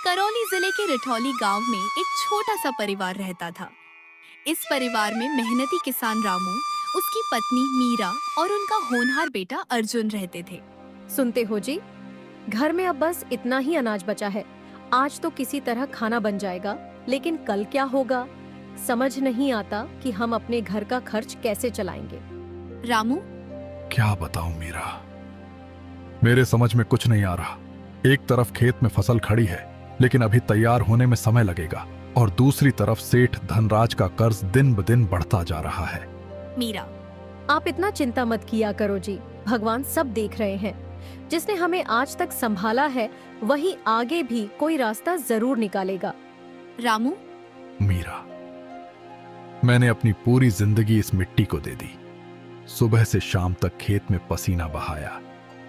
करौली जिले के रिठौली गांव में एक छोटा सा परिवार रहता था। इस परिवार में मेहनती किसान रामू, उसकी पत्नी मीरा और उनका होनहार बेटा अर्जुन रहते थे। सुनते हो जी, घर में अब बस इतना ही अनाज बचा है। आज तो किसी तरह खाना बन जाएगा, लेकिन कल क्या होगा समझ नहीं आता कि हम अपने घर का खर्च कैसे चलाएंगे। रामू, क्या बताऊं मीरा, मेरे समझ में कुछ नहीं आ रहा। एक तरफ खेत में फसल खड़ी है, लेकिन अभी तैयार होने में समय लगेगा, और दूसरी तरफ सेठ धनराज का कर्ज दिन ब दिन बढ़ता जा रहा है। मीरा, आप इतना चिंता मत किया करो जी, भगवान सब देख रहे हैं। जिसने हमें आज तक संभाला है, वही आगे भी कोई रास्ता जरूर निकालेगा। रामू, मीरा, मैंने अपनी पूरी जिंदगी इस मिट्टी को दे दी। सुबह से शाम तक खेत में पसीना बहाया,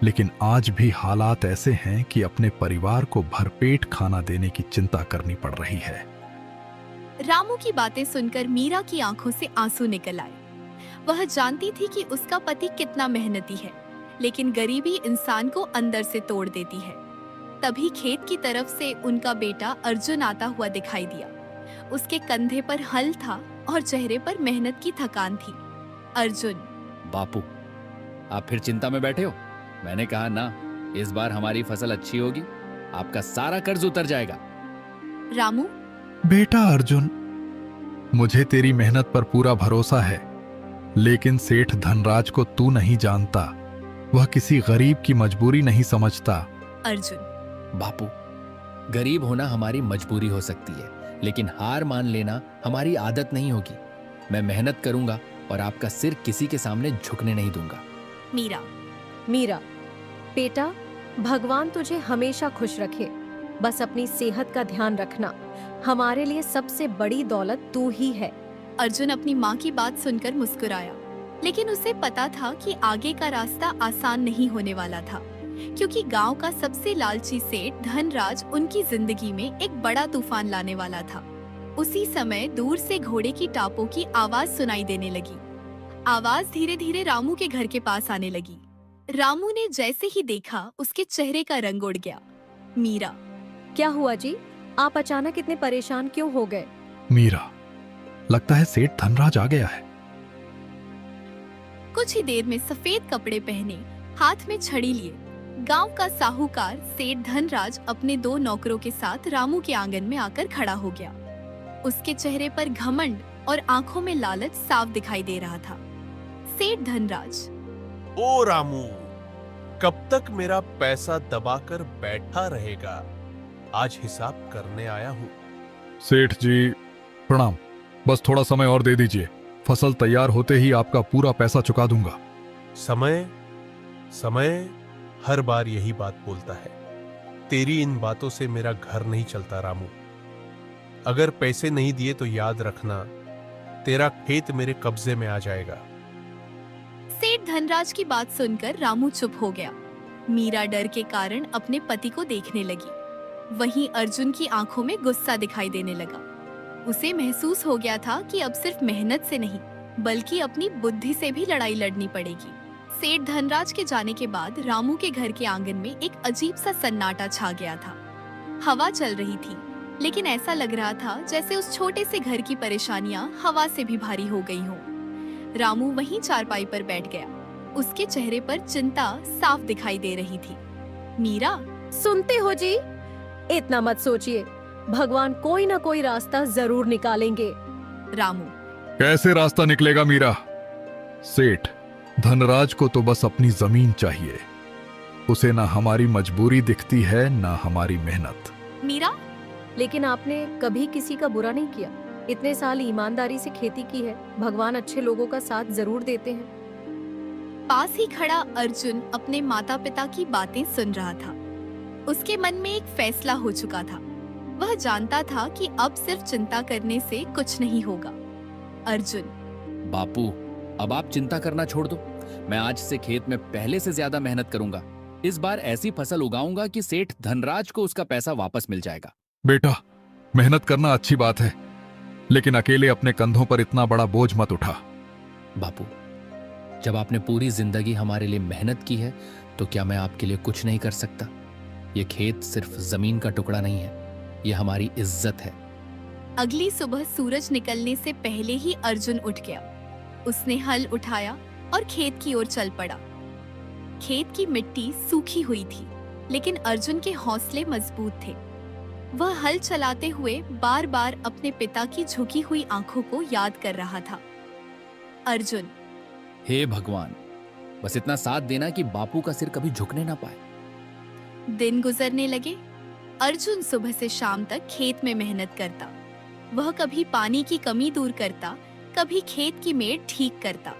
लेकिन आज भी हालात ऐसे हैं कि अपने परिवार को भरपेट खाना देने की चिंता करनी पड़ रही है। रामू की बातें सुनकर मीरा की आंखों से आंसू निकल आए। वह जानती थी कि उसका पति कितना मेहनती है, लेकिन गरीबी इंसान को अंदर से तोड़ देती है। तभी खेत की तरफ से उनका बेटा अर्जुन आता हुआ दिखाई दिया। उसके कंधे पर हल था और चेहरे पर मेहनत की थकान थी। अर्जुन, बापू, आप फिर चिंता में बैठे हो? मैंने कहा ना, इस बार हमारी फसल अच्छी होगी, आपका सारा कर्ज उतर जाएगा। रामू, बेटा अर्जुन, मुझे तेरी मेहनत पर पूरा भरोसा है, लेकिन सेठ धनराज को तू नहीं जानता। वह किसी गरीब की मजबूरी नहीं समझता। अर्जुन, बापू, गरीब होना हमारी मजबूरी हो सकती है, लेकिन हार मान लेना हमारी आदत नहीं होगी। मैं मेहनत करूंगा और आपका सिर किसी के सामने झुकने नहीं दूंगा। मीरा, बेटा, भगवान तुझे हमेशा खुश रखे। बस अपनी सेहत का ध्यान रखना। हमारे लिए सबसे बड़ी दौलत तू ही है। अर्जुन अपनी माँ की बात सुनकर मुस्कुराया, लेकिन उसे पता था कि आगे का रास्ता आसान नहीं होने वाला था, क्योंकि गांव का सबसे लालची सेठ धनराज उनकी जिंदगी में एक बड़ा तूफान लाने वाला था। उसी समय दूर से घोड़े की टापों की आवाज सुनाई देने लगी। आवाज धीरे धीरे रामू के घर के पास आने लगी। रामू ने जैसे ही देखा, उसके चेहरे का रंग उड़ गया। मीरा, क्या हुआ जी? आप अचानक इतने परेशान क्यों हो गए? मीरा, लगता है सेठ धनराज आ गया है। कुछ ही देर में सफेद कपड़े पहने, हाथ में छड़ी लिए, गांव का साहूकार सेठ धनराज अपने 2 नौकरों के साथ रामू के आंगन में आकर खड़ा हो गया। उसके चेहरे पर घमंड और आंखों में लालच साफ दिखाई दे रहा था। सेठ धनराज, ओ रामू, कब तक मेरा पैसा दबाकर बैठा रहेगा? आज हिसाब करने आया हूँ। सेठ जी प्रणाम, बस थोड़ा समय और दे दीजिए। फसल तैयार होते ही आपका पूरा पैसा चुका दूंगा। समय समय हर बार यही बात बोलता है। तेरी इन बातों से मेरा घर नहीं चलता रामू। अगर पैसे नहीं दिए तो याद रखना, तेरा खेत मेरे कब्जे में आ जाएगा। सेठ धनराज की बात सुनकर रामू चुप हो गया। मीरा डर के कारण अपने पति को देखने लगी। वहीं अर्जुन की आंखों में गुस्सा दिखाई देने लगा। उसे महसूस हो गया था कि अब सिर्फ मेहनत से नहीं, बल्कि अपनी बुद्धि से भी लड़ाई लड़नी पड़ेगी। सेठ धनराज के जाने के बाद रामू के घर के आंगन में एक अजीब सा सन्नाटा छा गया था। हवा चल रही थी, लेकिन ऐसा लग रहा था जैसे उस छोटे से घर की परेशानियां हवा से भी भारी हो गई हों। रामू वहीं चारपाई पर बैठ गया। उसके चेहरे पर चिंता साफ दिखाई दे रही थी। मीरा, सुनते हो जी? इतना मत सोचिए, भगवान कोई ना कोई रास्ता जरूर निकालेंगे। रामू, कैसे रास्ता निकलेगा मीरा? सेठ धनराज को तो बस अपनी जमीन चाहिए। उसे ना हमारी मजबूरी दिखती है, ना हमारी मेहनत। मीरा, लेकिन आपने कभी किसी का बुरा नहीं किया। इतने साल ईमानदारी से खेती की है, भगवान अच्छे लोगों का साथ जरूर देते हैं। पास ही खड़ा अर्जुन अपने माता पिता की बातें सुन रहा था। उसके मन में एक फैसला हो चुका था। वह जानता था कि अब सिर्फ चिंता करने से कुछ नहीं होगा। अर्जुन, बापू, अब आप चिंता करना छोड़ दो। मैं आज से खेत में पहले से ज्यादा मेहनत करूंगा। इस बार ऐसी फसल उगाऊंगा कि सेठ धनराज को उसका पैसा वापस मिल जाएगा। बेटा, मेहनत करना अच्छी बात है, लेकिन अकेले अपने कंधों पर इतना बड़ा बोझ मत उठा। बापू, जब आपने पूरी जिंदगी हमारे लिए मेहनत की है, तो क्या मैं आपके लिए कुछ नहीं कर सकता? ये खेत सिर्फ जमीन का टुकड़ा नहीं है, ये हमारी इज्जत है। अगली सुबह सूरज निकलने से पहले ही अर्जुन उठ गया। उसने हल उठाया और खेत की ओर चल पड़ा। खेत की मिट्टी सूखी हुई थी, लेकिन अर्जुन के हौसले मजबूत थे। वह हल चलाते हुए बार बार अपने पिता की झुकी हुई आंखों को याद कर रहा था। अर्जुन, हे भगवान, बस इतना साथ देना कि बापू का सिर कभी झुकने ना पाए। दिन गुजरने लगे। अर्जुन सुबह से शाम तक खेत में मेहनत करता। वह कभी पानी की कमी दूर करता, कभी खेत की मेड़ ठीक करता।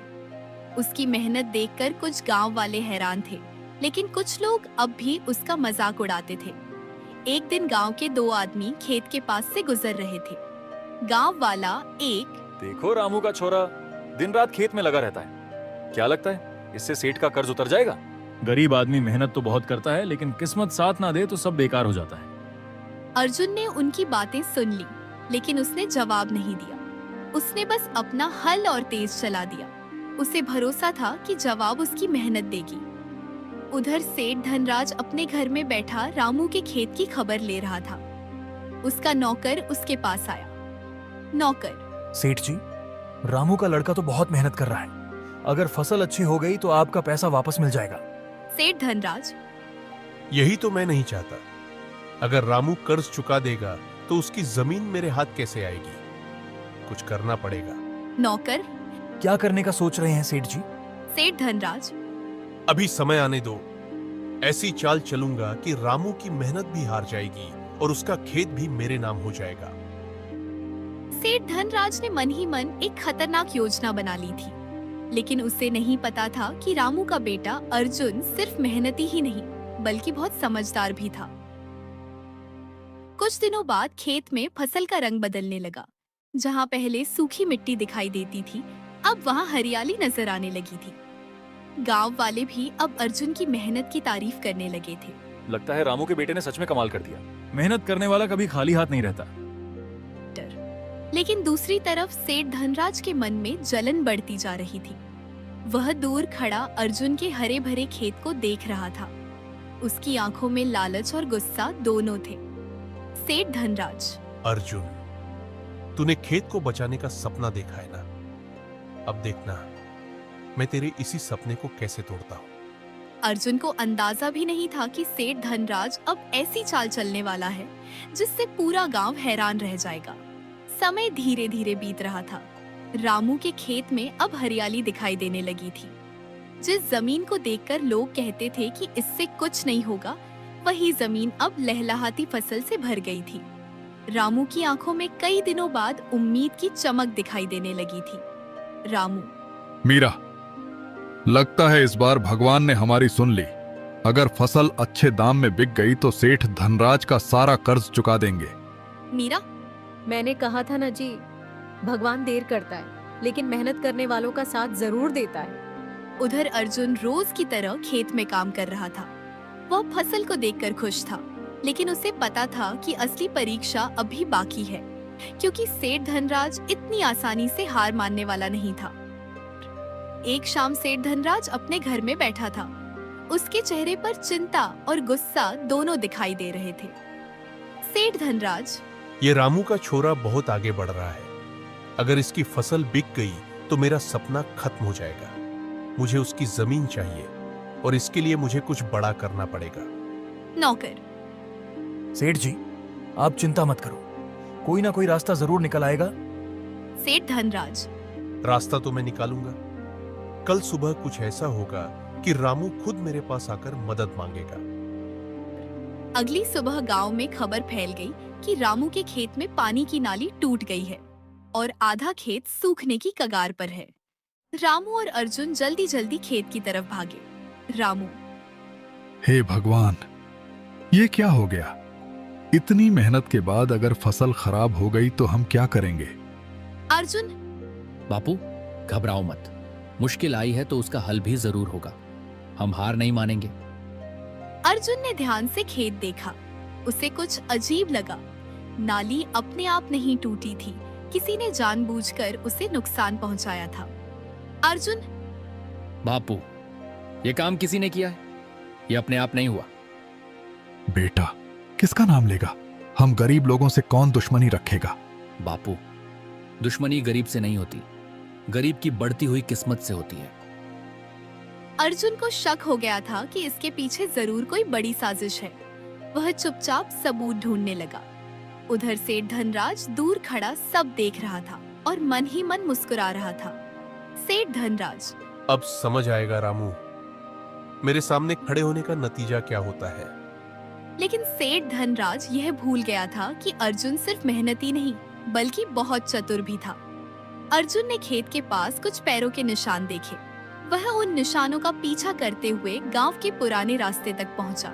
उसकी मेहनत देखकर कुछ गांव वाले हैरान थे, लेकिन कुछ लोग अब भी उसका मजाक उड़ाते थे। एक दिन गांव के दो आदमी खेत के पास से गुजर रहे थे। गांव वाला एक देखो रामू का छोरा दिन रात खेत में लगा रहता है, क्या लगता है इससे सेठ का कर्ज उतर जाएगा? गरीब आदमी मेहनत तो बहुत करता है, लेकिन किस्मत साथ ना दे तो सब बेकार हो जाता है। अर्जुन ने उनकी बातें सुन ली, लेकिन उसने जवाब नहीं दिया। उसने बस अपना हल और तेज चला दिया। उसे भरोसा था कि जवाब उसकी मेहनत देगी। उधर सेठ धनराज अपने घर में बैठा रामू के खेत की खबर ले रहा था। उसका नौकर उसके पास आया। नौकर, सेठ जी, रामू का लड़का तो बहुत मेहनत कर रहा है। अगर फसल अच्छी हो गई तो आपका पैसा वापस मिल जाएगा। सेठ धनराज, यही तो मैं नहीं चाहता। अगर रामू कर्ज चुका देगा तो उसकी जमीन मेरे हाथ कैसे आएगी? कुछ करना पड़ेगा। नौकर, क्या करने का सोच रहे हैं सेठ जी? सेठ धनराज, अभी समय आने दो। ऐसी चाल चलूंगा कि रामू की मेहनत भी हार जाएगी और उसका खेत भी मेरे नाम हो जाएगा। सेठ धनराज ने मन ही मन एक खतरनाक योजना बना ली थी, लेकिन उसे नहीं पता था कि रामू का बेटा अर्जुन सिर्फ मेहनती ही नहीं, बल्कि बहुत समझदार भी था। कुछ दिनों बाद खेत में फसल का रंग बदलने लगा। जहाँ पहले सूखी मिट्टी दिखाई देती थी, अब वहाँ हरियाली नजर आने लगी थी। गांव वाले भी अब अर्जुन की मेहनत की तारीफ करने लगे थे। लगता है रामू के बेटे ने सच में कमाल कर दिया। मेहनत करने वाला कभी खाली हाथ नहीं रहता। लेकिन दूसरी तरफ सेठ धनराज के मन में जलन बढ़ती जा रही थी। वह दूर खड़ा अर्जुन के हरे भरे खेत को देख रहा था। उसकी आंखों में लालच और गुस्सा दोनों थे। सेठ धनराज, अर्जुन, तूने खेत को बचाने का सपना देखा है ना? अब देखना मैं तेरे इसी सपने को कैसे तोड़ता हूँ। अर्जुन को अंदाजा भी नहीं था कि सेठ धनराज अब ऐसी चाल चलने वाला है जिससे पूरा गांव हैरान रह जाएगा। समय धीरे धीरे बीत रहा था। रामू के खेत में अब हरियाली दिखाई देने लगी थी। जिस जमीन को देखकर लोग कहते थे कि इससे कुछ नहीं होगा, वही जमीन अब लहलहाती फसल से भर गई थी। रामू की आंखों में कई दिनों बाद उम्मीद की चमक दिखाई देने लगी थी। रामू, मीरा, लगता है इस बार भगवान ने हमारी सुन ली। अगर फसल अच्छे दाम में बिक गई तो सेठ धनराज का सारा कर्ज चुका देंगे। मीरा, मैंने कहा था ना जी, भगवान देर करता है, लेकिन मेहनत करने वालों का साथ जरूर देता है। उधर अर्जुन रोज की तरह खेत में काम कर रहा था। वह फसल को देखकर खुश था, लेकिन उसे पता था कि असली परीक्षा अभी बाकी है, क्योंकि सेठ धनराज इतनी आसानी से हार मानने वाला नहीं था। एक शाम सेठ धनराज अपने घर में बैठा था। उसके चेहरे पर चिंता और गुस्सा दोनों दिखाई दे रहे थे। सेठ धनराज, ये रामू का छोरा बहुत आगे बढ़ रहा है। अगर इसकी फसल बिक गई तो मेरा सपना खत्म हो जाएगा। मुझे उसकी जमीन चाहिए और इसके लिए मुझे कुछ बड़ा करना पड़ेगा। नौकर, सेठ जी, आप चिंता मत करो, कोई ना कोई रास्ता जरूर निकल आएगा। सेठ धनराज, रास्ता तो मैं निकालूंगा। कल सुबह कुछ ऐसा होगा कि रामू खुद मेरे पास आकर मदद मांगेगा। अगली सुबह गांव में खबर फैल गई कि रामू के खेत में पानी की नाली टूट गई है और आधा खेत सूखने की कगार पर है। रामू और अर्जुन जल्दी जल्दी खेत की तरफ भागे। रामू, हे भगवान, ये क्या हो गया? इतनी मेहनत के बाद अगर फसल खराब हो गई तो हम क्या करेंगे? अर्जुन, बापू, घबराओ मत। मुश्किल आई है तो उसका हल भी जरूर होगा। हम हार नहीं मानेंगे। अर्जुन ने ध्यान से खेत देखा। उसे कुछ अजीब लगा। नाली अपने आप नहीं टूटी थी, किसी ने जानबूझकर उसे नुकसान पहुंचाया था। अर्जुन, बापू, ये काम किसी ने किया है, ये अपने आप नहीं हुआ। बेटा, किसका नाम लेगा? हम गरीब लोगों से कौन दुश्मनी रखेगा? बापू, दुश्मनी गरीब से नहीं होती, गरीब की बढ़ती हुई किस्मत से होती है। अर्जुन को शक हो गया था कि इसके पीछे जरूर कोई बड़ी साजिश है। वह चुपचाप सबूत ढूंढने लगा। उधर सेठ धनराज दूर खड़ा सब देख रहा था और मन ही मन मुस्कुरा रहा था। सेठ धनराज, अब समझ आएगा रामू, मेरे सामने खड़े होने का नतीजा क्या होता है। लेकिन सेठ धनराज यह भूल गया था कि अर्जुन सिर्फ मेहनती नहीं बल्कि बहुत चतुर भी था। अर्जुन ने खेत के पास कुछ पैरों के निशान देखे। वह उन निशानों का पीछा करते हुए गांव के पुराने रास्ते तक पहुंचा।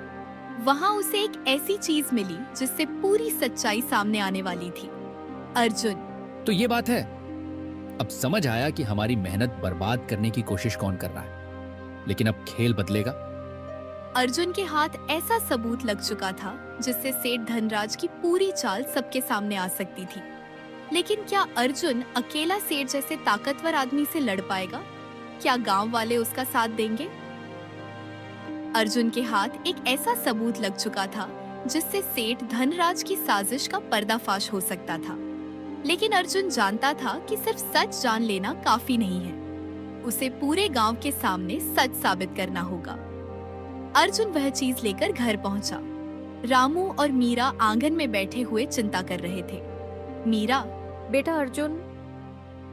वहां उसे एक ऐसी चीज मिली जिससे पूरी सच्चाई सामने आने वाली थी। अर्जुन, तो ये बात है। अब समझ आया कि हमारी मेहनत बर्बाद करने की कोशिश कौन कर रहा है। लेकिन अब खेल बदलेगा। अर्जुन के हाथ ऐसा सबूत लग चुका था जिससे सेठ धनराज की पूरी चाल सबके सामने आ सकती थी। लेकिन क्या अर्जुन अकेला सेठ जैसे ताकतवर आदमी से लड़ पाएगा? क्या गांव वाले उसका साथ देंगे? अर्जुन के हाथ एक ऐसा सबूत लग चुका था जिससे सेठ धनराज की साजिश का पर्दाफाश हो सकता था। लेकिन अर्जुन जानता था कि सिर्फ सच जान लेना काफी नहीं है, उसे पूरे गांव के सामने सच साबित करना होगा। अर्जुन वह चीज लेकर घर पहुंचा। रामू और मीरा आंगन में बैठे हुए चिंता कर रहे थे। मीरा, बेटा अर्जुन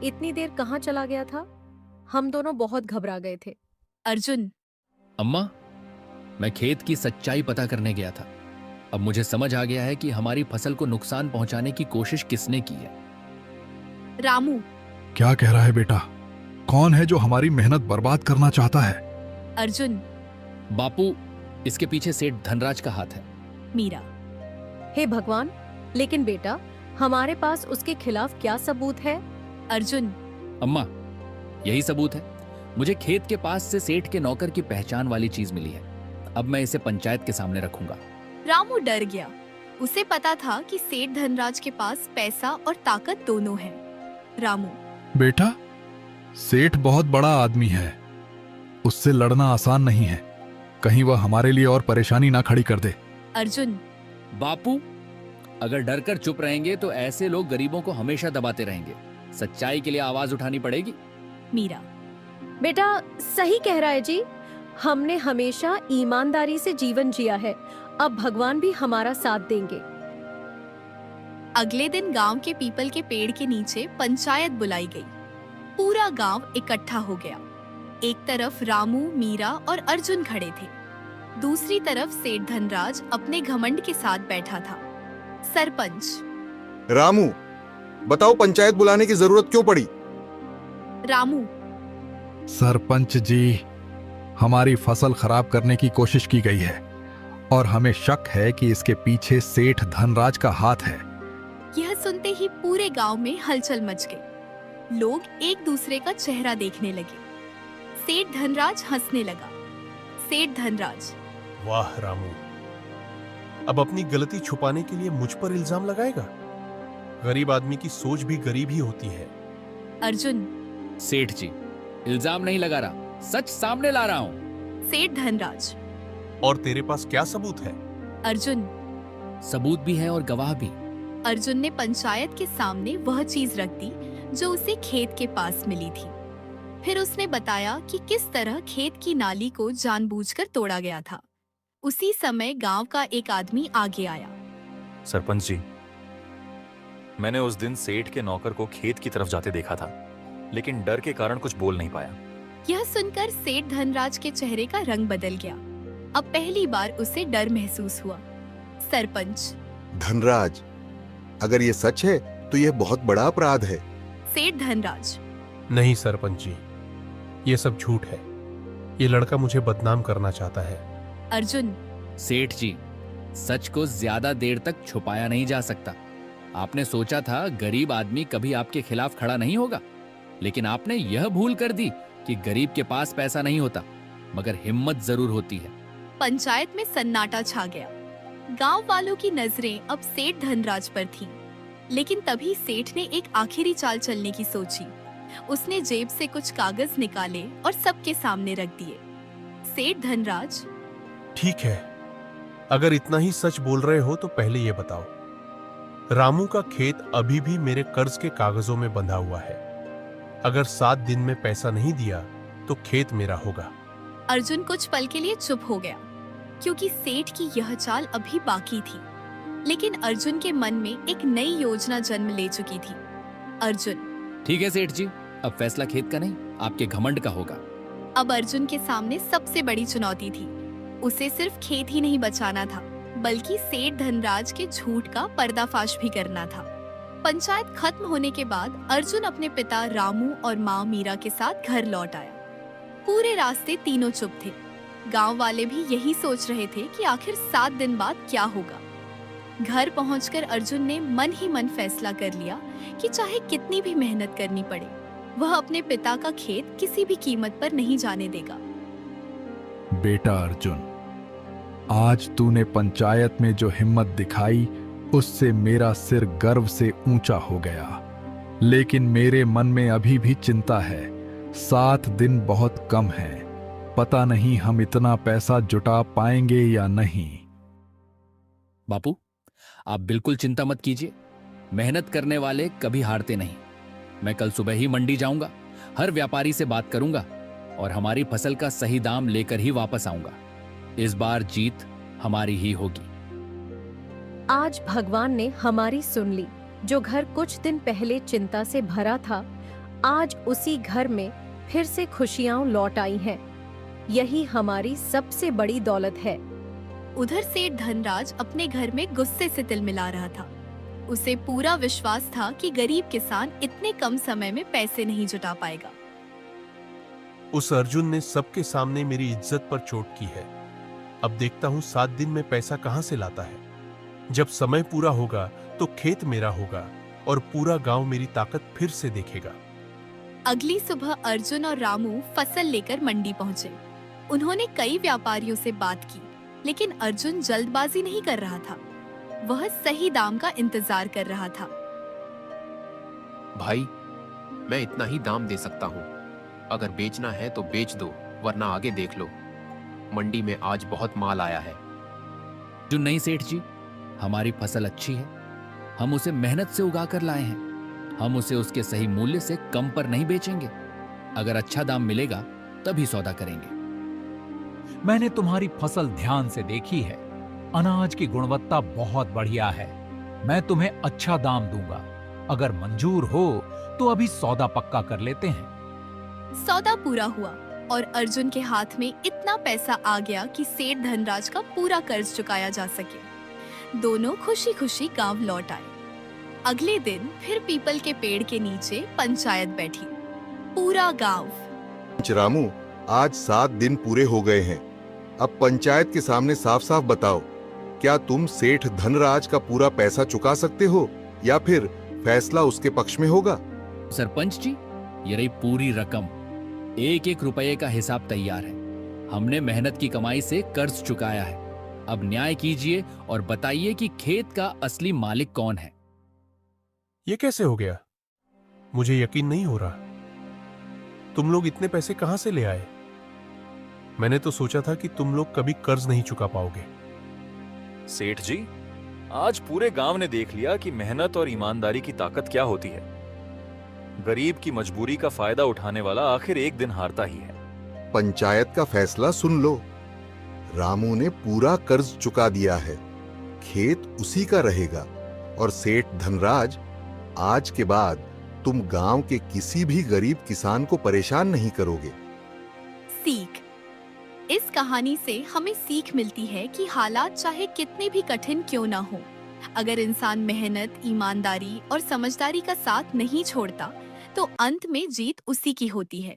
इतनी देर कहाँ चला गया था? हम दोनों बहुत घबरा गए थे। अर्जुन, अम्मा, मैं खेत की सच्चाई पता करने गया था। अब मुझे समझ आ गया है कि हमारी फसल को नुकसान पहुंचाने की कोशिश किसने की है। रामू, क्या कह रहा है बेटा? कौन है जो हमारी मेहनत बर्बाद करना चाहता है? अर्जुन, बापू, इसके पीछे सेठ धनराज का हाथ है। मीरा, हे भगवान, लेकिन बेटा हमारे पास उसके खिलाफ क्या सबूत है? अर्जुन, अम्मा, यही सबूत है। मुझे खेत के पास से सेठ के नौकर की पहचान वाली चीज मिली है। अब मैं इसे पंचायत के सामने रखूंगा। रामू डर गया। उसे पता था कि सेठ धनराज के पास पैसा और ताकत दोनों है। रामू, बेटा, सेठ बहुत बड़ा आदमी है, उससे लड़ना आसान नहीं है। कहीं वह हमारे लिए और परेशानी ना खड़ी कर दे। अर्जुन, बापू, अगर डर कर चुप रहेंगे तो ऐसे लोग गरीबों को हमेशा दबाते रहेंगे। सच्चाई के लिए आवाज उठानी पड़ेगी। मीरा, बेटा सही कह रहा है जी, हमने हमेशा ईमानदारी से जीवन जिया है। अब भगवान भी हमारा साथ देंगे। अगले दिन गांव के पीपल के पेड़ के नीचे पंचायत बुलाई गई। पूरा गांव इकट्ठा हो गया। एक तरफ रामू, मीरा और अर्जुन खड़े थे। दूसरी तरफ सेठ धनराज अपने घमंड के साथ बैठा था। सरपंच, रामू, बताओ पंचायत बुलाने की जरूरत क्यों पड़ी? रामू, सरपंच जी, हमारी फसल खराब करने की कोशिश की गई है और हमें शक है कि इसके पीछे सेठ धनराज का हाथ है। यह सुनते ही पूरे गांव में हलचल मच गई। लोग एक दूसरे का चेहरा देखने लगे। सेठ धनराज हंसने लगा। सेठ धनराज, वाह रामू, अब अपनी गलती छुपाने के लिए मुझ पर इल्जाम लगाएगा? गरीब आदमी की सोच भी गरीब ही होती है। अर्जुन, सेठ जी, इल्जाम नहीं लगा रहा, सच सामने ला रहा हूं। सेठ धनराज, और तेरे पास क्या सबूत है? अर्जुन। सबूत भी है और गवाह भी। अर्जुन ने पंचायत के सामने वह चीज रख दी जो उसे खेत के पास मिली थी। फिर उसने बताया कि किस तरह खेत की नाली को जानबूझकर तोड़ा गया था। उसी समय गांव का एक आदमी आगे आया। सरपंच जी, मैंने उस दिन सेठ के नौकर को खेत की तरफ जाते देखा था, लेकिन डर के कारण कुछ बोल नहीं पाया। यह सुनकर सेठ धनराज के चेहरे का रंग बदल गया। अब पहली बार उसे डर महसूस हुआ। सरपंच, धनराज, अगर ये सच है तो यह बहुत बड़ा अपराध है। सेठ धनराज, नहीं सरपंच जी, ये सब झूठ है। ये लड़का मुझे बदनाम करना चाहता है। अर्जुन, सेठ जी, सच को ज्यादा देर तक छुपाया नहीं जा सकता। आपने सोचा था गरीब आदमी कभी आपके खिलाफ खड़ा नहीं होगा, लेकिन आपने यह भूल कर दी कि गरीब के पास पैसा नहीं होता, मगर हिम्मत जरूर होती है। पंचायत में सन्नाटा छा गया। गांव वालों की नजरें अब सेठ धनराज पर थीं। लेकिन तभी सेठ ने एक आखिरी चाल चलने की सोची। उसने जेब से कुछ कागज निकाले और सबके सामने रख दिए। सेठ धनराज, ठीक है, अगर इतना ही सच बोल रहे हो तो पहले ये बताओ, रामू का खेत अभी भी मेरे कर्ज के कागजों में बंधा हुआ है। अगर 7 दिन में पैसा नहीं दिया तो खेत मेरा होगा। अर्जुन कुछ पल के लिए चुप हो गया, क्योंकि सेठ की यह चाल अभी बाकी थी। लेकिन अर्जुन के मन में एक नई योजना जन्म ले चुकी थी। अर्जुन, ठीक है सेठ जी, अब फैसला खेत का नहीं, आपके घमंड का होगा। अब अर्जुन के सामने सबसे बड़ी चुनौती थी। उसे सिर्फ खेत ही नहीं बचाना था, बल्कि सेठ धनराज के झूठ का पर्दाफाश भी करना था। पंचायत खत्म होने के बाद अर्जुन अपने पिता रामू और माँ मीरा के साथ घर लौट आया। पूरे रास्ते तीनों चुप थे। गांव वाले भी यही सोच रहे थे कि आखिर 7 दिन बाद क्या होगा। घर पहुंचकर अर्जुन ने मन ही मन फैसला कर लिया कि चाहे कितनी भी मेहनत करनी पड़े, वह अपने पिता का खेत किसी भी कीमत पर नहीं जाने देगा। बेटा अर्जुन, आज तूने पंचायत में जो हिम्मत दिखाई, उससे मेरा सिर गर्व से ऊंचा हो गया। लेकिन मेरे मन में अभी भी चिंता है। 7 दिन बहुत कम है। पता नहीं हम इतना पैसा जुटा पाएंगे या नहीं। बापू, आप बिल्कुल चिंता मत कीजिए। मेहनत करने वाले कभी हारते नहीं। मैं कल सुबह ही मंडी जाऊंगा, हर व्यापारी से बात करूंगा और हमारी फसल का सही दाम लेकर ही वापस आऊंगा। इस बार जीत हमारी ही होगी। आज भगवान ने हमारी सुन ली। जो घर कुछ दिन पहले चिंता से भरा था, आज उसी घर में फिर से खुशियां लौट आई हैं। यही हमारी सबसे बड़ी दौलत है। उधर सेठ धनराज अपने घर में गुस्से से तिलमिला रहा था। उसे पूरा विश्वास था कि गरीब किसान इतने कम समय में पैसे नहीं जुटा पाएगा। उस अर्जुन ने सबके सामने मेरी इज्जत पर चोट की है। अब देखता हूं 7 दिन में पैसा कहां से लाता है। जब समय पूरा होगा तो खेत मेरा होगा और पूरा गांव मेरी ताकत फिर से देखेगा। अगली सुबह अर्जुन और रामू फसल लेकर मंडी पहुंचे। उन्होंने कई व्यापारियों से बात की, लेकिन अर्जुन जल्दबाजी नहीं कर रहा था। वह सही दाम का इंतजार कर रहा था। भाई, मैं इतना ही दाम दे सकता हूँ। अगर बेचना है तो बेच दो, वरना आगे देख लो। मंडी में आज बहुत माल आया है। जो नहीं सेठ जी, हमारी फसल अच्छी है। हम उसे मेहनत से उगा कर लाए हैं। हम उसे उसके सही मूल्य से कम पर नहीं बेचेंगे। अगर अच्छा दाम मिलेगा तभी सौदा करेंगे। मैंने तुम्हारी फसल ध्यान से देखी है। अनाज की गुणवत्ता बहुत बढ़िया है। मैं तुम्हें अच्छा दाम दूंगा। अगर मंजूर हो तो अभी सौदा पक्का कर लेते हैं। सौदा पूरा हुआ और अर्जुन के हाथ में इतना पैसा आ गया कि सेठ धनराज का पूरा कर्ज चुकाया जा सके। दोनों खुशी खुशी गांव लौट आए। अगले दिन फिर पीपल के पेड़ के नीचे पंचायत बैठी। पूरा गांव। रामू, आज 7 दिन पूरे हो गए हैं। अब पंचायत के सामने साफ साफ बताओ, क्या तुम सेठ धनराज का पूरा पैसा चुका सकते हो या फिर फैसला उसके पक्ष में होगा? सरपंच जी, ये रही पूरी रकम। 1-1 रुपये का हिसाब तैयार है। हमने मेहनत की कमाई से कर्ज चुकाया है। अब न्याय कीजिए और बताइए कि खेत का असली मालिक कौन है। ये कैसे हो गया? मुझे यकीन नहीं हो रहा। तुम लोग इतने पैसे कहां से ले आए? मैंने तो सोचा था कि तुम लोग कभी कर्ज नहीं चुका पाओगे। सेठ जी, आज पूरे गांव ने देख लिया कि मेहनत और ईमानदारी की ताकत क्या होती है। गरीब की मजबूरी का फायदा उठाने वाला आखिर एक दिन हारता ही है। पंचायत का फैसला सुन लो। रामू ने पूरा कर्ज चुका दिया है। खेत उसी का रहेगा और सेठ धनराज, आज के बाद तुम गांव के किसी भी गरीब किसान को परेशान नहीं करोगे। सीख। इस कहानी से हमें सीख मिलती है कि हालात चाहे कितने भी कठिन क्यों ना हो, अगर इंसान मेहनत, ईमानदारी और समझदारी का साथ नहीं छोड़ता, तो अंत में जीत उसी की होती है।